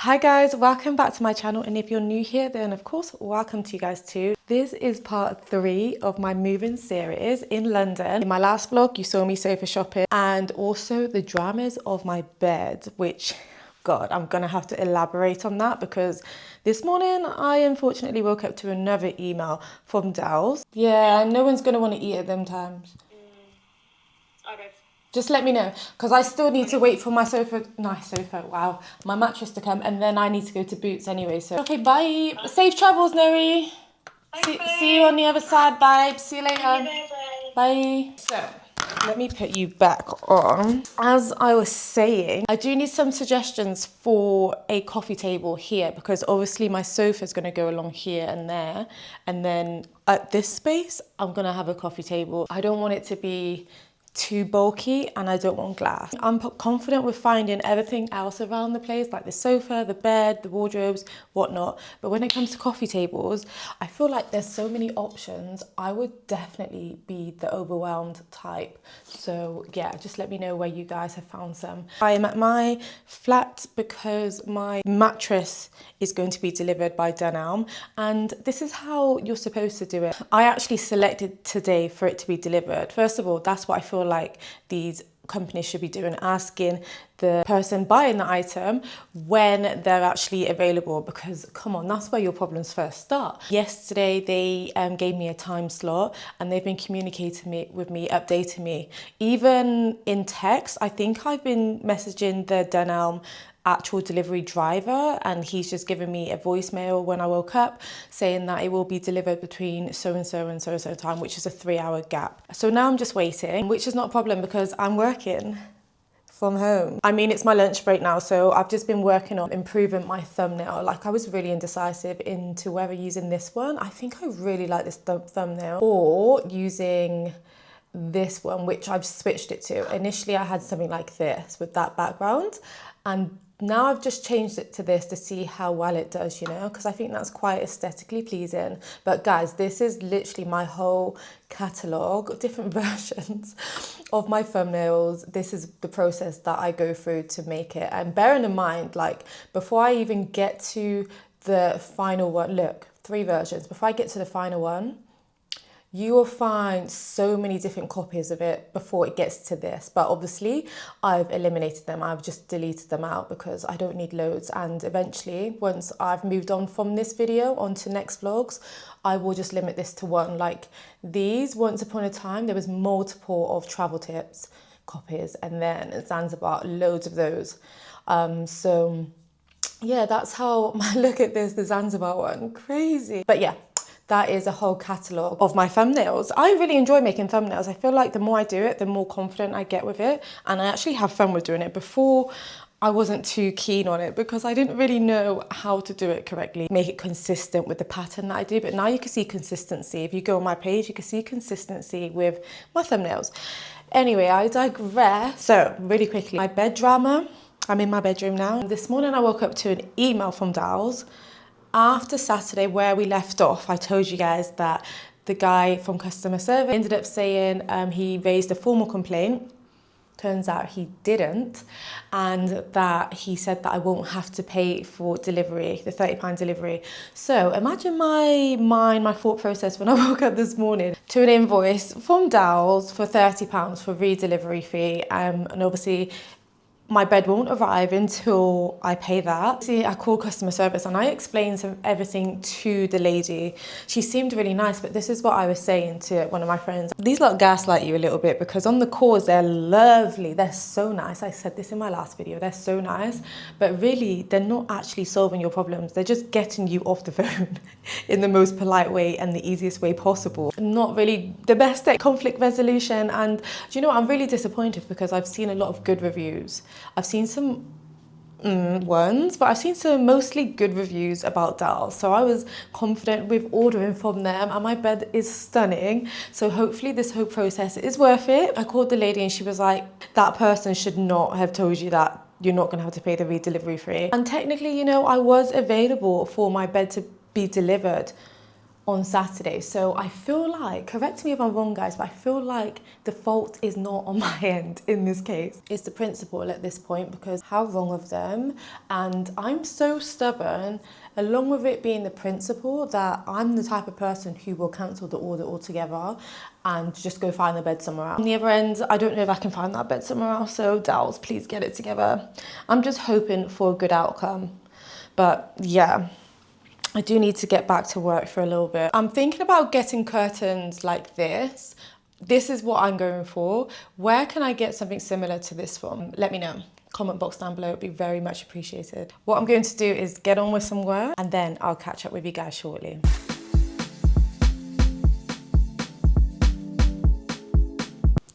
Hi guys, welcome back to my channel, and if you're new here then of course welcome to you guys too. This is part 3 of my moving series in London. In my last vlog you saw me sofa shopping and also the dramas of my bed, which God, I'm gonna have to elaborate on that because this morning I unfortunately woke up to another email from Dells. Yeah, no one's gonna want to eat at them times. Okay. Just let me know, because I still need to wait for my wow, my mattress to come, and then I need to go to Boots anyway, so. Okay, bye. Safe travels, Neri. See you on the other side, babe. See you later. Bye. So, let me put you back on. As I was saying, I do need some suggestions for a coffee table here, because obviously my sofa is going to go along here and there, and then at this space, I'm going to have a coffee table. I don't want it to be too bulky and I don't want glass. I'm confident with finding everything else around the place, like the sofa, the bed, the wardrobes, whatnot. But when it comes to coffee tables, I feel like there's so many options. I would definitely be the overwhelmed type. So yeah, just let me know where you guys have found some. I am at my flat because my mattress is going to be delivered by Dunelm, and this is how you're supposed to do it. I actually selected today for it to be delivered. First of all, that's what I feel like these companies should be doing, asking the person buying the item when they're actually available, because come on, that's where your problems first start. Yesterday they gave me a time slot and they've been communicating with me, updating me, even in text. I think I've been messaging the Dunelm actual delivery driver, and he's just given me a voicemail when I woke up saying that it will be delivered between so and so time, which is a 3-hour gap. So now I'm just waiting, which is not a problem because I'm working from home. I mean, it's my lunch break now, so I've just been working on improving my thumbnail. Like, I was really indecisive into whether using this one. I think I really like this thumbnail, or using this one, which I've switched it to. Initially I had something like this with that background, and now I've just changed it to this to see how well it does, you know, because I think that's quite aesthetically pleasing. But guys, this is literally my whole catalogue, different versions of my thumbnails. This is the process that I go through to make it. And bearing in mind, like, before I even get to the final one, look, 3 versions. Before I get to the final one, you will find so many different copies of it before it gets to this. But obviously I've eliminated them. I've just deleted them out because I don't need loads. And eventually, once I've moved on from this video onto next vlogs, I will just limit this to 1. Like these, once upon a time, there was multiple of travel tips copies, and then Zanzibar, loads of those. So yeah, that's how I look at this, the Zanzibar one, crazy. But yeah, that is a whole catalogue of my thumbnails. I really enjoy making thumbnails. I feel like the more I do it, the more confident I get with it. And I actually have fun with doing it. Before, I wasn't too keen on it because I didn't really know how to do it correctly, make it consistent with the pattern that I do. But now you can see consistency. If you go on my page, you can see consistency with my thumbnails. Anyway, I digress. So really quickly, my bed drama. I'm in my bedroom now. This morning I woke up to an email from Dowles. After Saturday, where we left off, I told you guys that the guy from customer service ended up saying he raised a formal complaint. Turns out he didn't, and that he said that I won't have to pay for delivery, the £30 delivery. So imagine my thought process when I woke up this morning to an invoice from Dowles for £30 for re-delivery fee, and obviously my bed won't arrive until I pay that. See, I called customer service and I explained everything to the lady. She seemed really nice, but this is what I was saying to one of my friends. These lot gaslight you a little bit because on the calls, they're lovely. They're so nice. I said this in my last video. They're so nice, but really, they're not actually solving your problems. They're just getting you off the phone in the most polite way and the easiest way possible. Not really the best at conflict resolution. And do you know what? I'm really disappointed because I've seen a lot of good reviews. I've seen some ones, but I've seen some mostly good reviews about Dowles. So I was confident with ordering from them, and my bed is stunning. So hopefully this whole process is worth it. I called the lady and she was like, that person should not have told you that you're not going to have to pay the re-delivery fee. And technically, you know, I was available for my bed to be delivered on Saturday. So I feel like, correct me if I'm wrong guys, but I feel like the fault is not on my end in this case. It's the principal at this point, because how wrong of them. And I'm so stubborn, along with it being the principal, that I'm the type of person who will cancel the order altogether and just go find the bed somewhere else. On the other end, I don't know if I can find that bed somewhere else, so Dowels, please get it together. I'm just hoping for a good outcome. But yeah, I do need to get back to work for a little bit. I'm thinking about getting curtains like this. This is what I'm going for. Where can I get something similar to this from? Let me know. Comment box down below, it'd be very much appreciated. What I'm going to do is get on with some work and then I'll catch up with you guys shortly.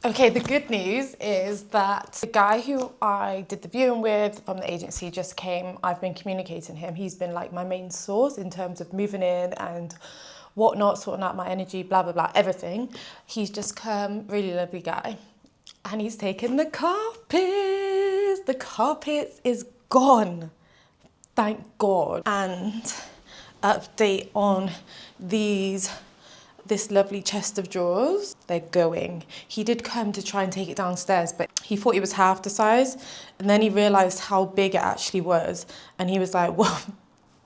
Okay, the good news is that the guy who I did the viewing with from the agency just came. I've been communicating him. He's been like my main source in terms of moving in and whatnot, sorting out my energy, blah, blah, blah, everything. He's just come, really lovely guy. And he's taken the carpets. The carpets is gone. Thank God. And update on this lovely chest of drawers, they're going. He did come to try and take it downstairs, but he thought it was half the size, and then he realized how big it actually was, and he was like, well,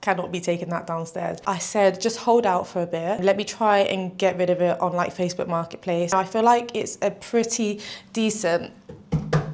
cannot be taking that downstairs. I said, just hold out for a bit. Let me try and get rid of it on like Facebook Marketplace. I feel like it's a pretty decent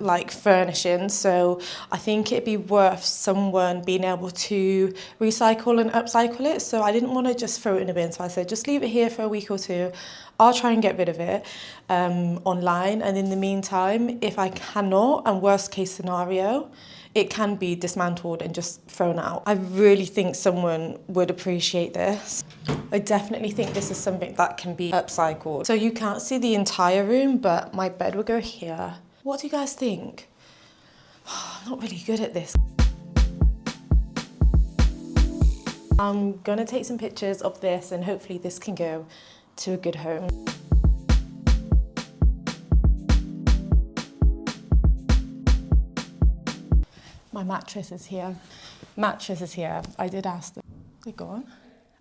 like furnishing, so I think it'd be worth someone being able to recycle and upcycle it. So I didn't want to just throw it in a bin, so I said just leave it here for a week or two. I'll try and get rid of it online, and in the meantime, if I cannot, and worst case scenario, it can be dismantled and just thrown out. I really think someone would appreciate this. I definitely think this is something that can be upcycled. So you can't see the entire room, but my bed will go here. What do you guys think? I'm not really good at this. I'm gonna take some pictures of this and hopefully this can go to a good home. My mattress is here. Mattress is here. I did ask them, they're gone.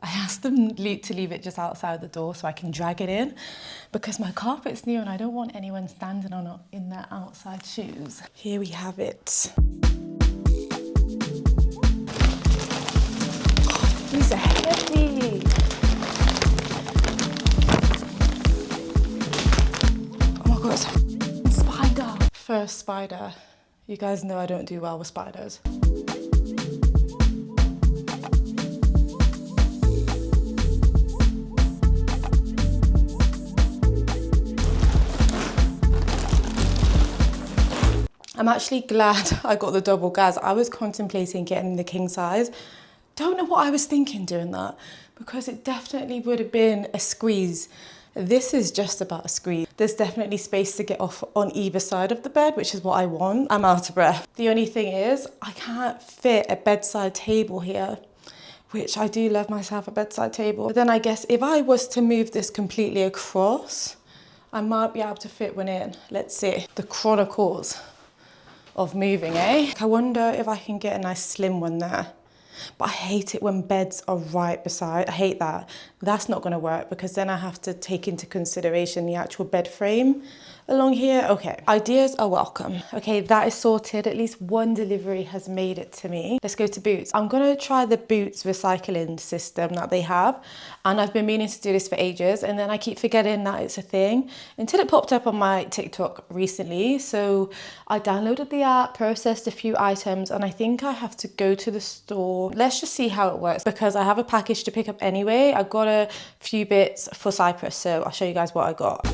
I asked them to leave it just outside the door so I can drag it in, because my carpet's new and I don't want anyone standing on it in their outside shoes. Here we have it. God, these are heavy. Oh my God, it's a spider. First spider. You guys know I don't do well with spiders. I'm actually glad I got the double gas. I was contemplating getting the king size. Don't know what I was thinking doing that, because it definitely would have been a squeeze. This is just about a squeeze. There's definitely space to get off on either side of the bed, which is what I want. I'm out of breath. The only thing is I can't fit a bedside table here, which I do love myself a bedside table. But then I guess if I was to move this completely across, I might be able to fit one in. Let's see. The chronicles of moving, eh? I wonder if I can get a nice slim one there. But I hate it when beds are right beside. I hate that. That's not gonna work, because then I have to take into consideration the actual bed frame along here. Okay, ideas are welcome. Okay, that is sorted. At least one delivery has made it to me. Let's go to Boots. I'm gonna try the Boots recycling system that they have. And I've been meaning to do this for ages, and then I keep forgetting that it's a thing until it popped up on my TikTok recently. So I downloaded the app, processed a few items, and I think I have to go to the store. Let's just see how it works, because I have a package to pick up anyway. I got a few bits for Cyprus, so I'll show you guys what I got.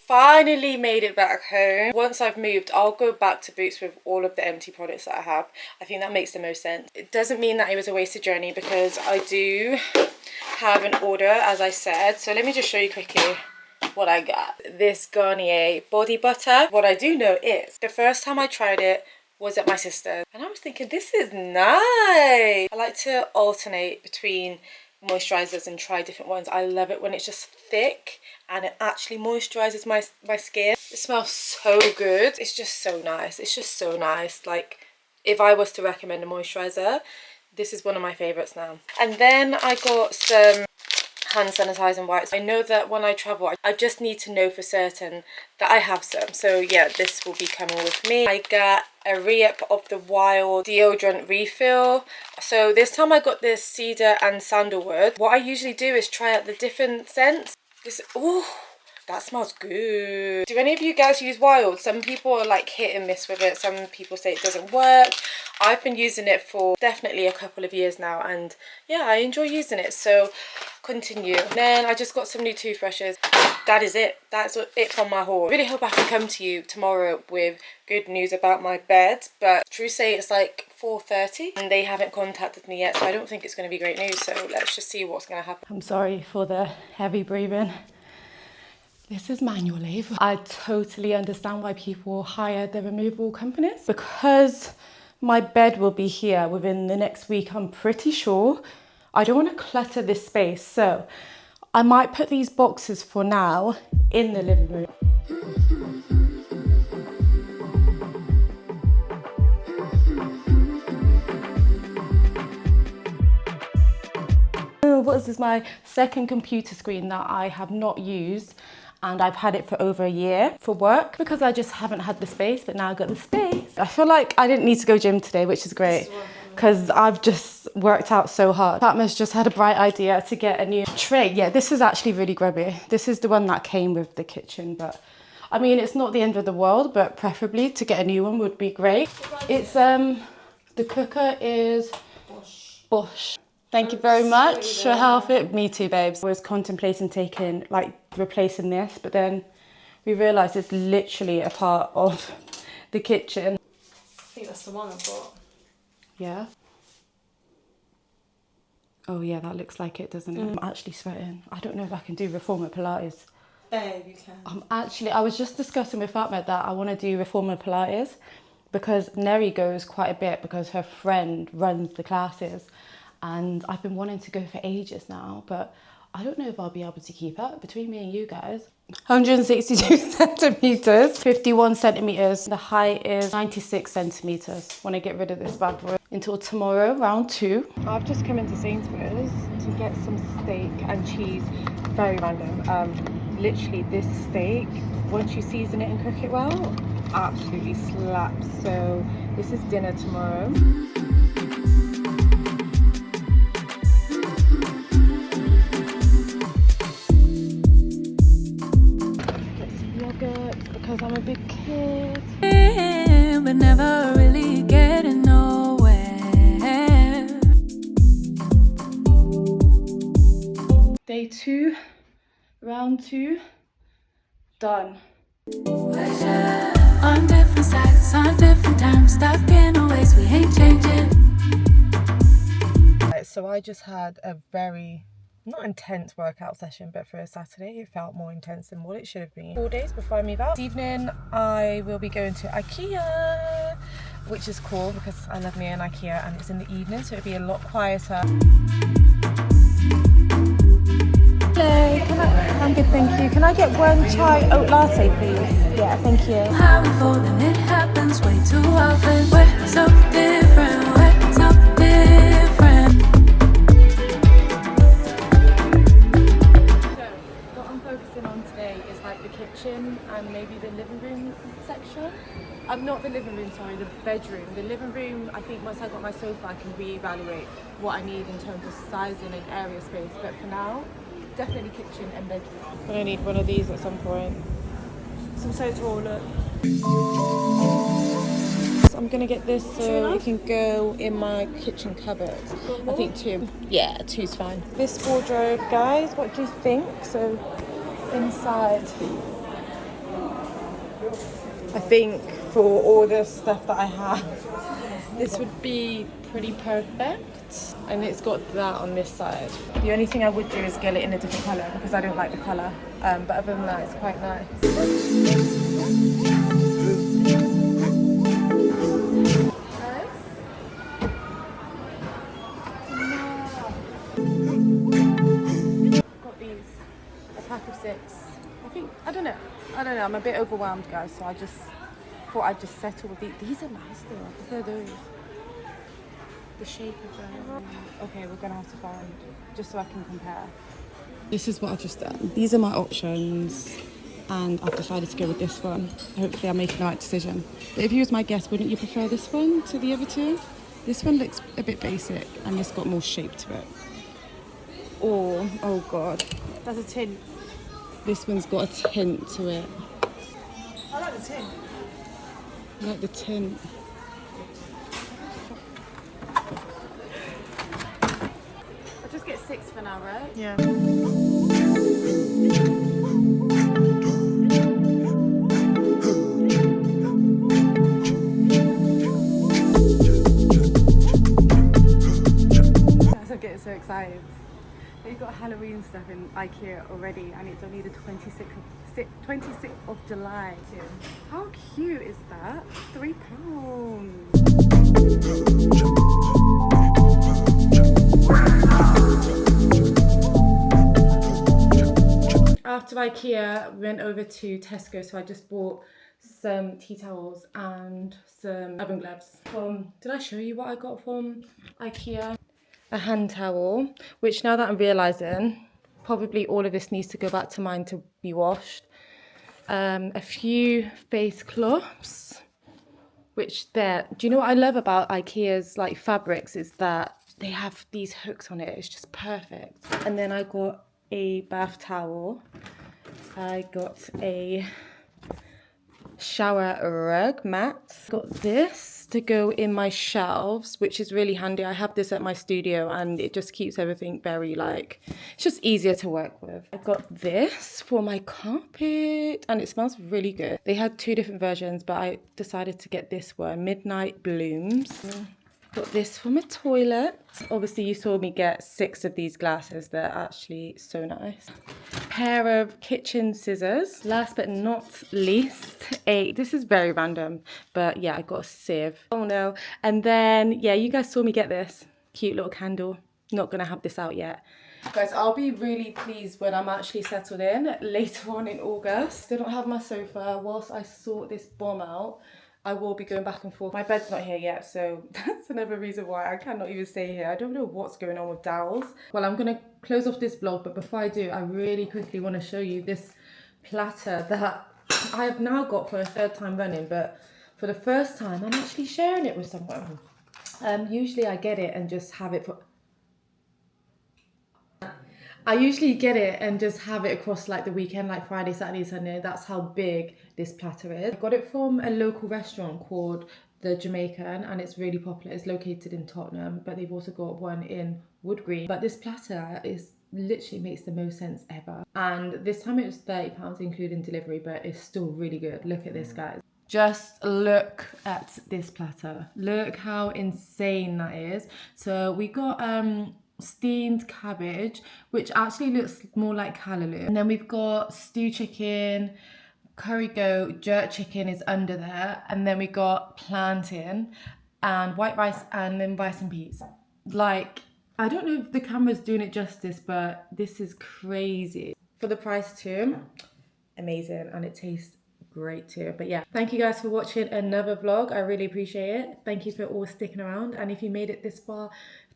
Finally made it back home. Once I've moved, I'll go back to Boots with all of the empty products that I have. I think that makes the most sense. It doesn't mean that it was a wasted journey, because I do have an order, as I said. So let me just show you quickly what I got. This Garnier body butter. What I do know is the first time I tried it was at my sister's, and I was thinking, this is nice. I like to alternate between moisturizers and try different ones. I love it when it's just thick and it actually moisturizes my skin. It smells so good. It's just so nice. It's just so nice. Like, if I was to recommend a moisturizer, This is one of my favourites now. And then I got some hand sanitizing wipes. I know that when I travel, I just need to know for certain that I have some. So yeah, this will be coming with me. I got a re-up of the Wild deodorant refill. So this time I got this cedar and sandalwood. What I usually do is try out the different scents. This, oh, that smells good. Do any of you guys use Wild? Some people are like hit and miss with it. Some people say it doesn't work. I've been using it for definitely a couple of years now, and yeah, I enjoy using it, so continue. And then I just got some new toothbrushes. That is it. That's it from my haul. I really hope I can come to you tomorrow with good news about my bed, but true say it's like 4:30 and they haven't contacted me yet, so I don't think it's going to be great news. So let's just see what's going to happen. I'm sorry for the heavy breathing. This is manual labor. I totally understand why people hire the removal companies, because my bed will be here within the next week, I'm pretty sure. I don't want to clutter this space, so I might put these boxes for now in the living room. What is this? My second computer screen that I have not used, and I've had it for over a year for work because I just haven't had the space, but now I've got the space. I feel like I didn't need to go gym today, which is great because I've just worked out so hard. Fatma's just had a bright idea to get a new tray. Yeah, this is actually really grubby. This is the one that came with the kitchen, but I mean, it's not the end of the world, but preferably to get a new one would be great. It's, the cooker is Bosch. Thank you very much for helping. Me too, babes. I was contemplating replacing this, but then we realised it's literally a part of the kitchen. I think that's the one I've got. Yeah. Oh yeah, that looks like it, doesn't it? I'm actually sweating. I don't know if I can do reformer Pilates. Babe, you can. I was just discussing with Fatma that I want to do reformer Pilates because Neri goes quite a bit because her friend runs the classes. And I've been wanting to go for ages now, but I don't know if I'll be able to keep up between me and you guys. 162 centimetres, 51 centimetres. The height is 96 centimetres. Want to get rid of this bad boy. Until tomorrow, round 2. I've just come into Sainsbury's to get some steak and cheese. Very random. Literally this steak, once you season it and cook it well, absolutely slaps. So this is dinner tomorrow. Because I'm a big kid. But never really getting nowhere. Day 2, round 2, done. On different sides, on different times, stuck in a ways we ain't changing. So I just had a very not intense workout session, but for a Saturday it felt more intense than what it should have been. 4 days before I move out. This evening I will be going to IKEA, which is cool because I love me an IKEA, and it's in the evening, so it'll be a lot quieter. Hello, I'm good, thank you. Can I get one chai oat latte, please? Yeah, thank you. How we fall and it happens way too often. We're so different, we're so different. What I'm focusing on today is like the kitchen and maybe the living room section. Not the living room, sorry, the bedroom. The living room, I think once I got my sofa I can reevaluate what I need in terms of sizing and area space, but for now, definitely kitchen and bedroom. I'm gonna need one of these at some point. Some so tall, look. So I'm gonna get this so it can go in my kitchen cupboard. I think 2. Yeah, 2's fine. This wardrobe, guys, what do you think? So inside, I think for all the stuff that I have, this would be pretty perfect. And it's got that on this side. The only thing I would do is get it in a different colour because I don't like the colour. But other than that, it's quite nice. Got these, a pack of 6. I don't know, I'm a bit overwhelmed, guys, so I just thought I'd just settle with these. These are nice though, I prefer those. the shape of them. Okay, we're gonna have to find, just so I can compare. This is what I've just done. These are my options, and I've decided to go with this one. Hopefully I'm making the right decision. But if you was my guess, wouldn't you prefer this one to the other two? This one looks a bit basic, and it's got more shape to it. Or, oh God. That's a tint. This one's got a tint to it. I like the tint. I like the tint. I'll just get 6 for now, right? Yeah. I'm getting so excited. They've got Halloween stuff in IKEA already, and it's only the 26th of July. How cute is that? £3. After IKEA, we went over to Tesco, so I just bought some tea towels and some oven gloves. Did I show you what I got from IKEA? A hand towel, which now that I'm realising, probably all of this needs to go back to mine to be washed. A few face cloths, which do you know what I love about IKEA's like fabrics is that they have these hooks on it. It's just perfect. And then I got a bath towel. I got a shower rug mat. Got this to go in my shelves, which is really handy. I have this at my studio and it just keeps everything very it's just easier to work with. I got this for my carpet and it smells really good. They had 2 different versions, but I decided to get this one, Midnight Blooms. Got this for my toilet. Obviously you saw me get 6 of these glasses. They're actually so nice. Pair of kitchen scissors. Last but not least, this is very random, but yeah, I got a sieve. Oh no. And then, yeah, you guys saw me get this cute little candle. Not gonna have this out yet. Guys, I'll be really pleased when I'm actually settled in later on in August. Still don't have my sofa. Whilst I sort this bomb out, I will be going back and forth. My bed's not here yet, so that's another reason why I cannot even stay here. I don't know what's going on with dowels. Well, I'm going to close off this vlog, but before I do, I really quickly want to show you this platter that I have now got for a 3rd time running, but for the first time, I'm actually sharing it with someone. Usually I get it and just have it for... I usually get it and just have it across like the weekend, like Friday, Saturday, Sunday. That's how big this platter is. I got it from a local restaurant called The Jamaican and it's really popular. It's located in Tottenham, but they've also got one in Wood Green. But this platter is literally makes the most sense ever. And this time it was £30 including delivery, but it's still really good. Look at this, guys. Just look at this platter. Look how insane that is. So we got steamed cabbage, which actually looks more like callaloo. And then we've got stew chicken, curry goat, jerk chicken is under there. And then we got plantain and white rice and then rice and peas. Like, I don't know if the camera's doing it justice, but this is crazy. For the price too, amazing. And it tastes great too. But yeah, thank you guys for watching another vlog. I really appreciate it. Thank you for all sticking around. And if you made it this far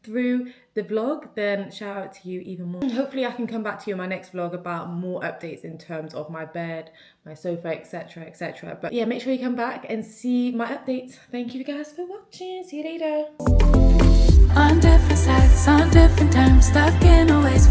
through the vlog, then shout out to you even more. Hopefully I can come back to you in my next vlog about more updates in terms of my bed, my sofa, etc, etc. But yeah, make sure you come back and see my updates. Thank you guys for watching. See you later. On different sides, on different times, stuck in a ways